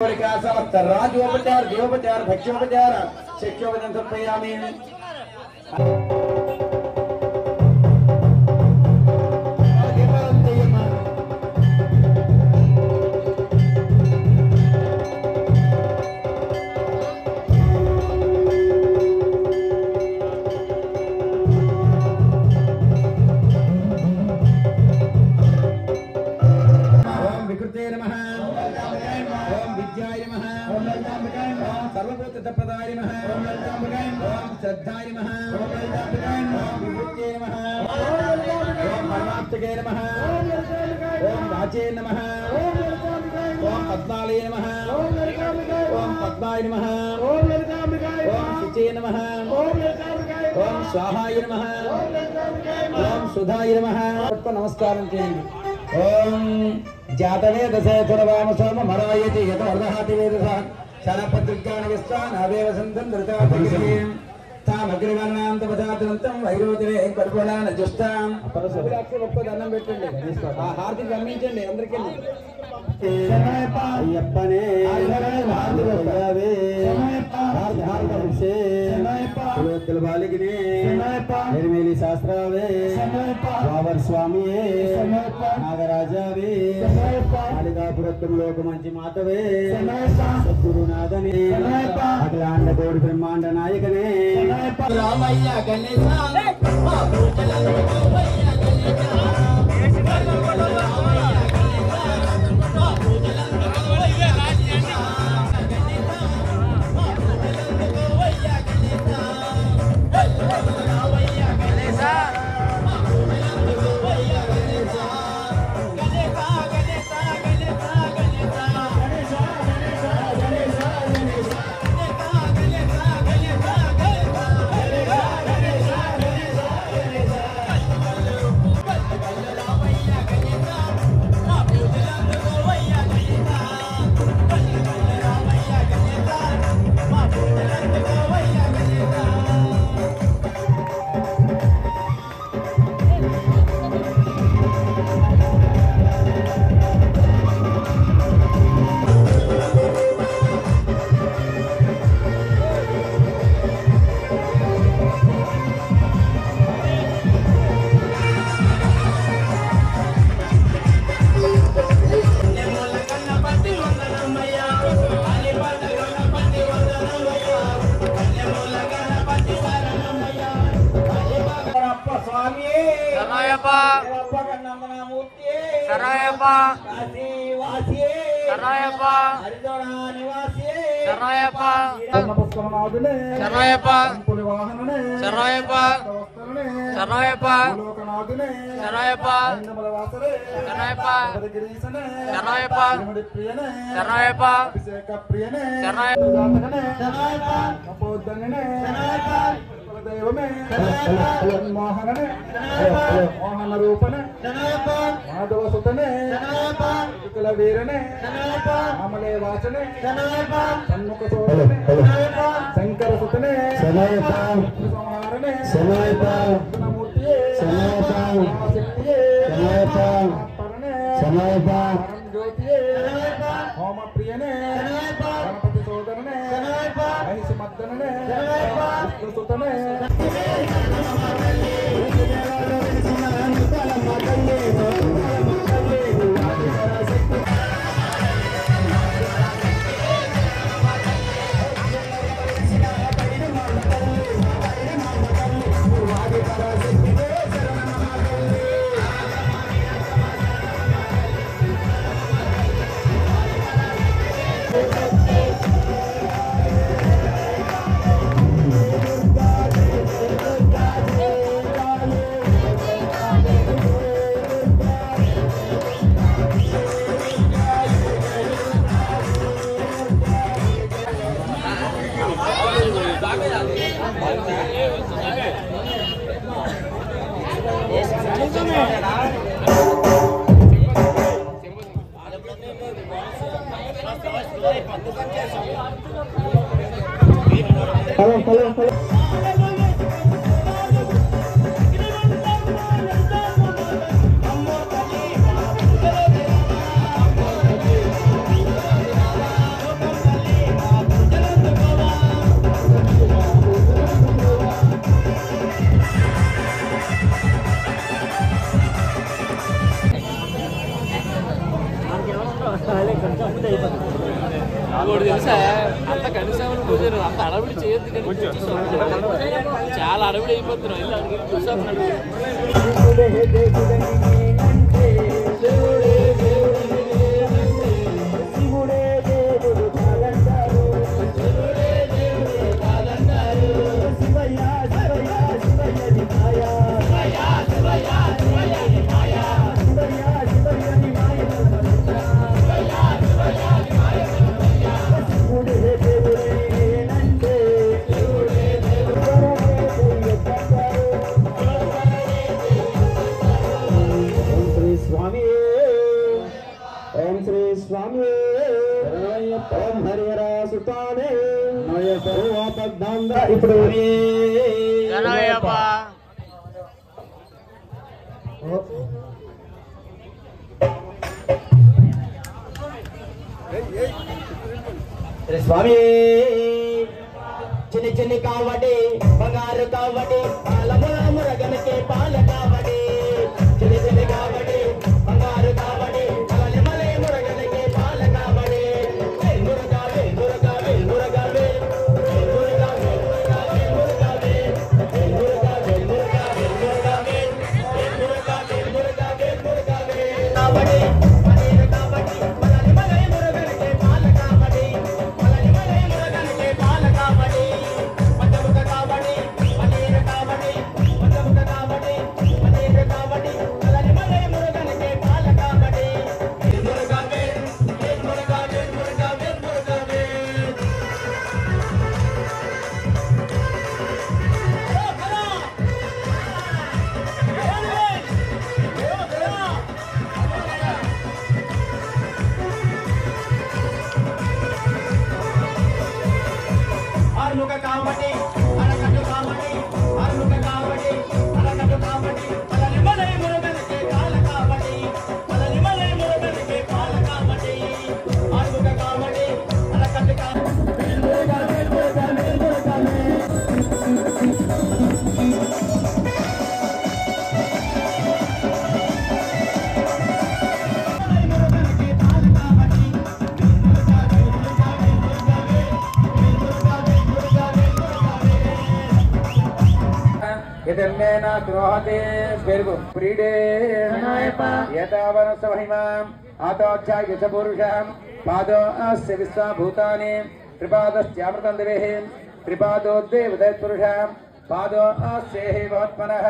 समस्त राजोपचार देवोपचार भक्ष्योपचार शक्योपचार समर्पयामि। सर्वभूतप्रदाय नमः ओम श्रद्धाय नमः ओम विभूते नमः ओम परमात्मके नमः ओम वाचे नमः ओम पद्मालये नमः ओम पद्माय नमः ओम शुचे नमः ओम स्वाहाय नमः ओम सुधाय नमः। नमस्कारं చేయండి। ओम जातवेद सेतुरवाम सोम मरायति यतोर्दहाति वेदसा शरपत्रिकाणविस्वानादेव सन्तं धृतापगिरीं तामग्रवर्णां तपदातन्तं వైరోతిరే పరిపూర్ణ జుష్టాం అపరసభులాక్ష ఒక్క దండం పెట్టండి ఆ హారతి గమనించండి అందరికీ అయ్యప్పనే హారతి హారతి కులోత్తల బాలికినే నిర్మేలి శాస్త్రావే బాబర్ స్వామియే నాగరాజావే కాళికాపురత్వం లోక మంచి మాతవే సద్గురునాథనే అఖిలాండ కోటి బ్రహ్మాండ నాయకనే రామయ్య గణేశ मोहन रूपन माधव सुतने शुक्ल वीरने अमले वाचने सन्मुख सोदने शंकर सुतने संहारने ज्योतिये होम प्रियने गणपति सोदरने महिष मर्दने विष्णु सुतने తెలుసా అంత కనీసం పూజలు అంత అడవిడి చేయొద్దు కానీ చాలా అడవిడి అయిపోతున్నాం ఇలా చూస్తున్నాడు ఇప్పుడు స్వామి చిన్ని చిన్ని కావడి బంగారు కావడి పాలమురగనకే పాల కావడి చిన్ని చిన్ని కావడి బంగారు కావడి పాలమలే మురగనకే పాల కావడి మురగావే మురగావే మురగావే మురగావే మురగావే మురగావే మురగావే మురగావే మురగావే మురగావే మురగావే మురగావే కావడి పనీర కావడి పాలమలే మురగనకే పాల కావడి పాలమలే మురగనకే పాల కావడి పచ్చముక కావడి పనీర కావడి పచ్చముక కావడి పనీర కావడి పాలమలే మురగనకే పాల కావడి మురగావే మురగావే మురగావే మురగావే ఆరుముఖ కావడి అరకట్టు కావడి ఆరుముఖ కావడి అరకట్టు కావడి పాలమలే మురగనకే పాల కావడి పాలమలే మురగనకే పాల కావడి ఆరుముఖ కావడి అరకట్టు కావడి మురగావే మురగావే మురగావే यदन्नेना द्रोहते स्वर्गो प्रीडे यतावनस्य महिमाम् आतोऽध्याय च पुरुषम् पादो अस्य विश्वभूतानि त्रिपादस्यामृतं दिवेः त्रिपादोद्देवदत्पुरुषम् पादो अस्य हि भवत्मनः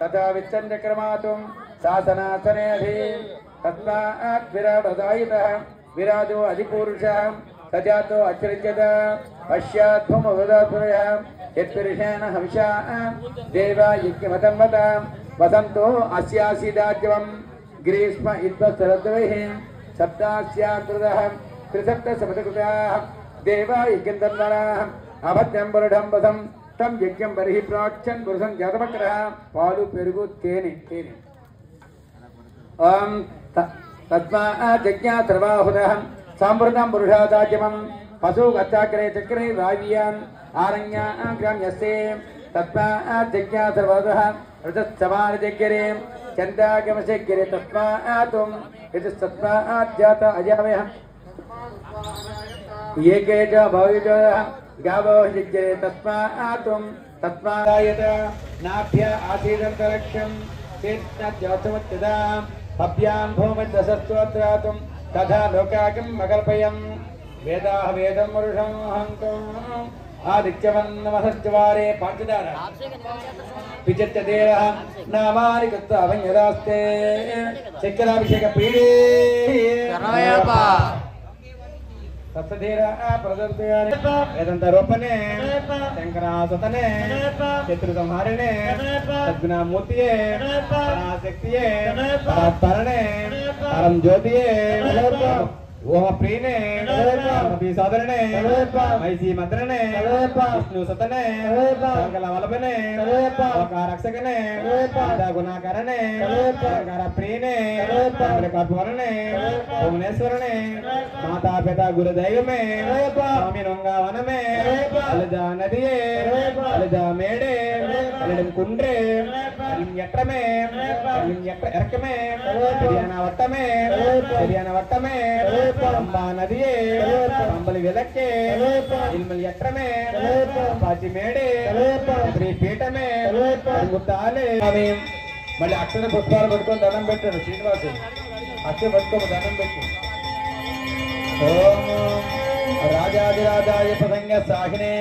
तथा विच्छन्द्यक्रमातुं शासनासनेऽधि तस्मात् विराटदायितः विराजो अधिपुरुषः सजातो अचरित्यत पश्चात्त्वमुदत्पुरुषः यत्पुरुषेण हविषा देवा यज्ञमतन्वत वसन्तो अस्यासीदाज्यवम् ग्रीष्म इद्वत्सरद्वैः सप्तास्याकृतः त्रिसप्तसपदकृताः देवा यज्ञन्तन्वराः अभद्रं पुरुषं वसं तं यज्ञं बर्हि प्राक्षन् पुरुषं जातमक्रः पालु पेरुगु तेने तेने तस्मात् यज्ञात् सर्वाहुतः साम्प्रतं पुरुषादाज्यवम् पशु गच्छाग्रे चक्रे वाव्यान् आरण्याग्राम्यस्ते तस्मात् यज्ञात् सर्वतः ऋतत्समानजग्रे चन्द्रागमशग्रे तस्मात् यतस्तस्मात् जात अजावयः एके च भविष्यः गावो यज्ञे तस्मात् तस्मादायत नाभ्य आसीदन्तरिक्षं चेत्तज्योत्सवत्यदा अभ्यां भूमद्दशस्त्वत्रातुं तथा लोकाकं मकल्पयम् वेदाः वेदं वरुषं हन्तुम् आदित्यवन्नमसश्चवारे पाञ्चदार पिचत्यदेवः नामानि कृत्वा अभञ्जदास्ते चक्राभिषेकपीडे सप्तधीरा प्रदर्शयानि वेदन्तरोपणे शङ्करासतने शत्रुसंहारिणे सद्गुणामूर्तिये पराशक्तिये परात्परणे परं ज्योतिये ओम प्रीने साधरणे मैसी मंत्रणे विष्णु सतने मंगल वल्लभने रक्षकने गुणाकरणे शंकर प्रीने कर्पूरणे भुवनेश्वरने माता पिता गुरुदैवमे स्वामी नोंगावनमे अलजा नदिये अलजा मेडे अलडम कुंड्रे अलम यट्टमे अलम यट्टमे हरियाणा वट्टमे अंबा नदिये अंबा అంబలి వెలక్కే ఇల్మల్ ఎట్రమే పాచిమేడే పీఠమే గుత్తాలే మళ్ళీ అక్షర పుష్పాలు పట్టుకొని దండం పెట్టాడు శ్రీనివాసు అక్షర పట్టుకొని దండం పెట్టు ఓం రాజాదిరాజాయ పదంగ సాహినే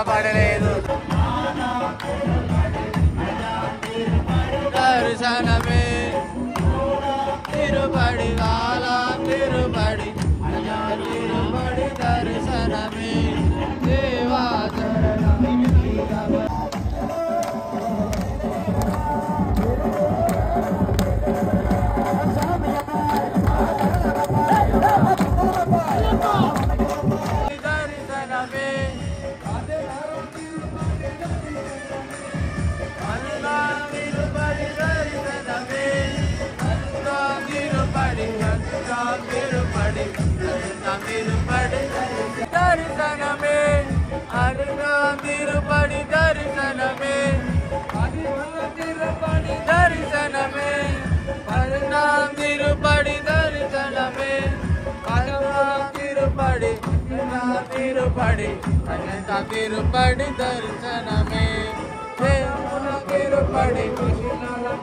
పడలేదు దర్శనమే తిరుపడి కాలా తిరుపడి తిరుపడి దర్శనమే దేవా దర్శనమే తిరుపడి దర్శనమే తిరుపడి దర్శనమే తిరుపడి దర్శనమే తిరుపడి తిరుపడి తిరుపడి దర్శనమే తిరుపడి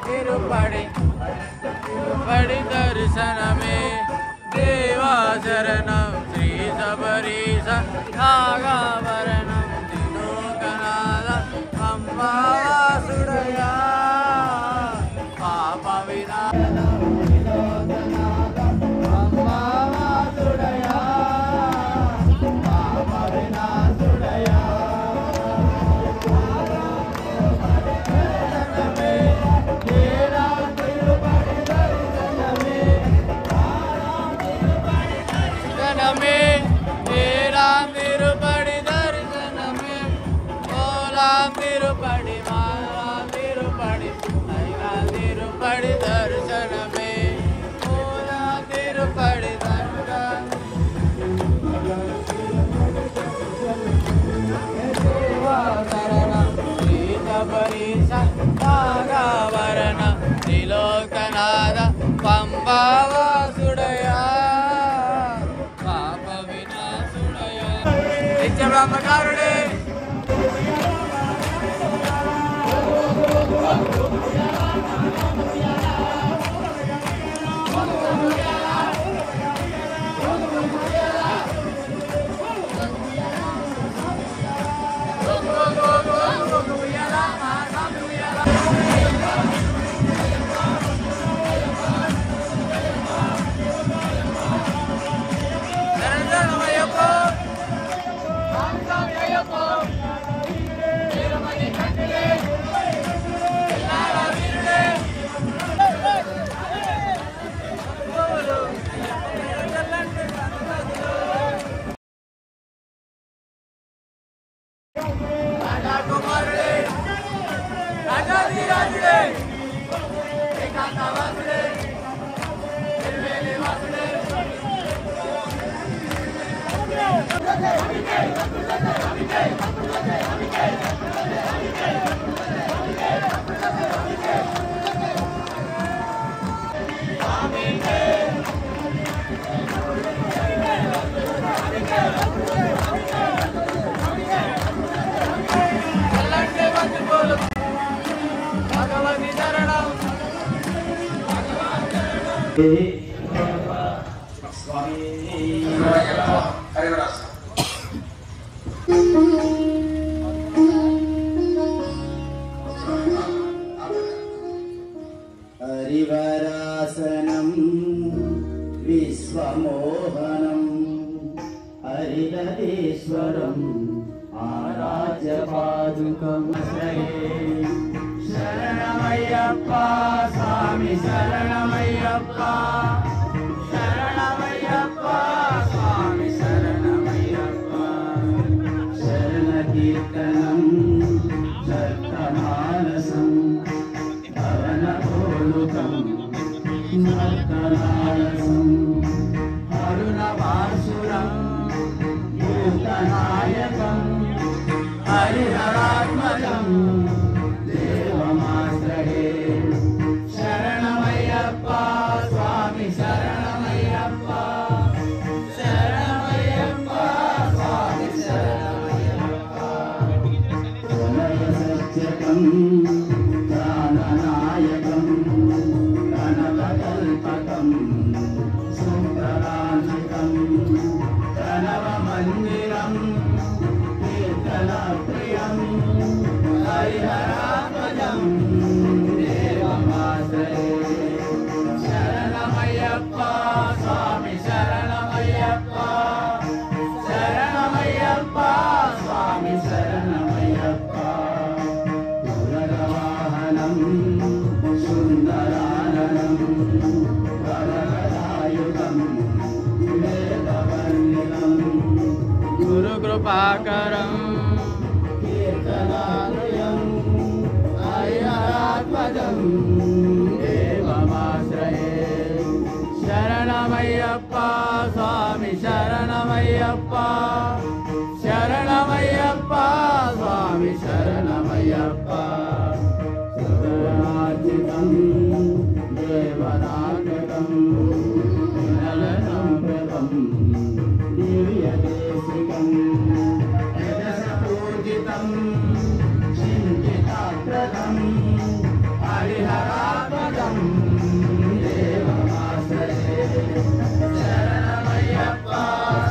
తిరుపడి తిరుపడి దర్శనమే దేవా శరణం శ్రీ శబరీశ నాగాభరణం త్రిలోకనాథ అంబాసుడయా పాప వినాశనం త్రిలోకనాథ అంబాసుడయా పాప వినాశుడయా తిరుపడి దర్శనమే ఓలా తిరుపడి మాలా తిరుపడి అయినా తిరుపడి దర్శనమే ఓలా తిరుపడి నాగాభరణ త్రిలోకనాథ పంబావాసుడయా పాప వినాశుడయా నిత్య బ్రహ్మచారుడే హరివరాసనం విశ్వమోహనం హరిహరీశ్వరం ఆరాధ్యపాదుకం శరణమయ్యప్ప స్వామి శరణమయ్యప్ప శరణమయ్యప్ప స్వామి శరణమయ్యప్ప శరణ కీర్తనం శర్తమానసం భవనోలుకం నర్తనాలసం అరుణవాసురం భూతనాయకం హరిహరాత్మజం దేవమాశ్రయే శరణమయ్యప్ప స్వామి శరణమయ్యప్ప శరణమయ్యప్ప స్వామి శరణమయ్యప్ప ప్రణయ సత్యకం ప్రాణనాయకం కనకకల్పకం సుప్రరాజితం ప్రణవమందిరం కీర్తనప్రియం హరిహరాత్మజం దేవమాశ్రయే శరణమయ్యప్ప స్వామి శరణమయ్యప్ప శరణమయ్యప్ప స్వామి శరణమయ్యప్ప పురగవాహనం సుందరాననం వరదరాయుధం వేదవర్ణితం గురుకృపాకరం కీర్తనాలయం హరిహరాత్మజం దేవమాశ్రయే శరణమయ్యప్ప స్వామి శరణమయ్యప్ప శరణమయ్యప్ప స్వామి శరణమయ్యప్ప సర్వార్జితం దేవనాటకం వినలనంప్రదం దివ్యదేశికం యజసపూజితం చింతితాప్రదం హరిహరాత్మజం దేవమాశ్రయే శరణమయ్యప్ప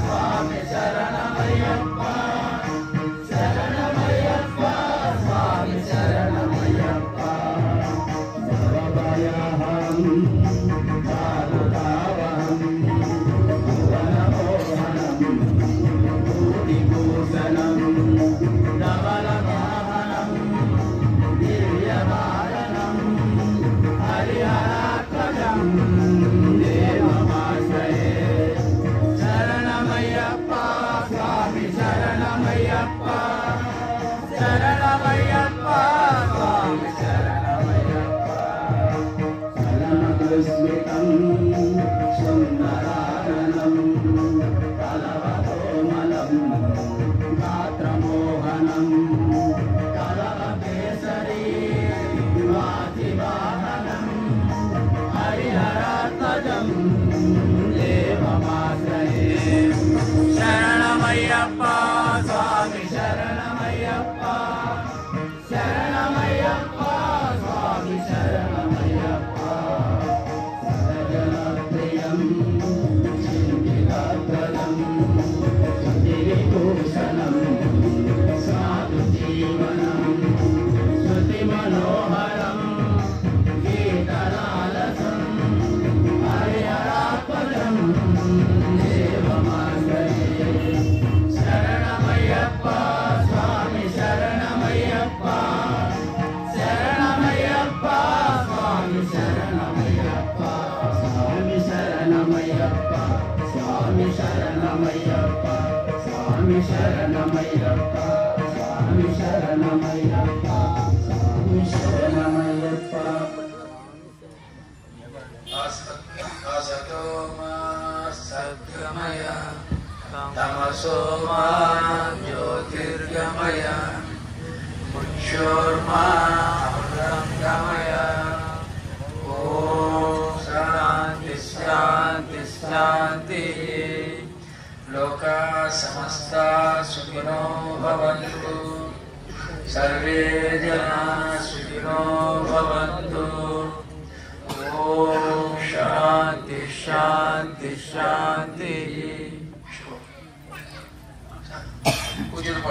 స్వామి శరణమయ్యప్ప శరణమయ్యప్ప స్వామి శరణమయ్యప్ప సర్వభయహరం పాదుకావహం భువనమోహనం భూతిభూషణం ధవలవాహనం దివ్యవారణం హరిహరాత్మజం దేవమాశ్రయే శరణమయ్యప్ప స్వామి శరణమయ్యప్ప శరణమయ్యప్ప స్వామి శరణమయ్యప్ప శరణకృష్మితం సుందరారణం కలవకోమలం గాత్రమోహనం కలవకేసరీ వాసివాహనం హరిహరాత్మజం దేవమాశ్రయే శరణమయ్యప్ప స్వామి శరణమయ్యప్ప శరణమయ్యప్ప స్వామి శరణమయ్యప్ప సరజనప్రియం చింతితాప్రదం దివిభూషణం సాధు జీవనం శృతిమనోహరం గీతలాలసం హరిహరాత్మజం దేవమాశ్రయే శరణమయ్యప్ప స్వామి శరణమయ్యప్ప శరణమయ్యప్ప స్వామి శరణమయ్యప్ప స్వామి శరణమయ్యప్ప స్వామి శరణమయ్యప్ప స్వామి శరణమయ్యప్ప స్వామి శరణమయ్యప్ప స్వామి శరణమయ్యప్ప అసతో మా సద్గమయ तमसो मा ज्योतिर्गमय मुक्षोर्मा अमृतंगमय ओम शांति शांति शांति लोका समस्ता सुखिनो भवन्तु सर्वे जना सुखिनो भवन्तु ओम शांति शांति शांति पूजन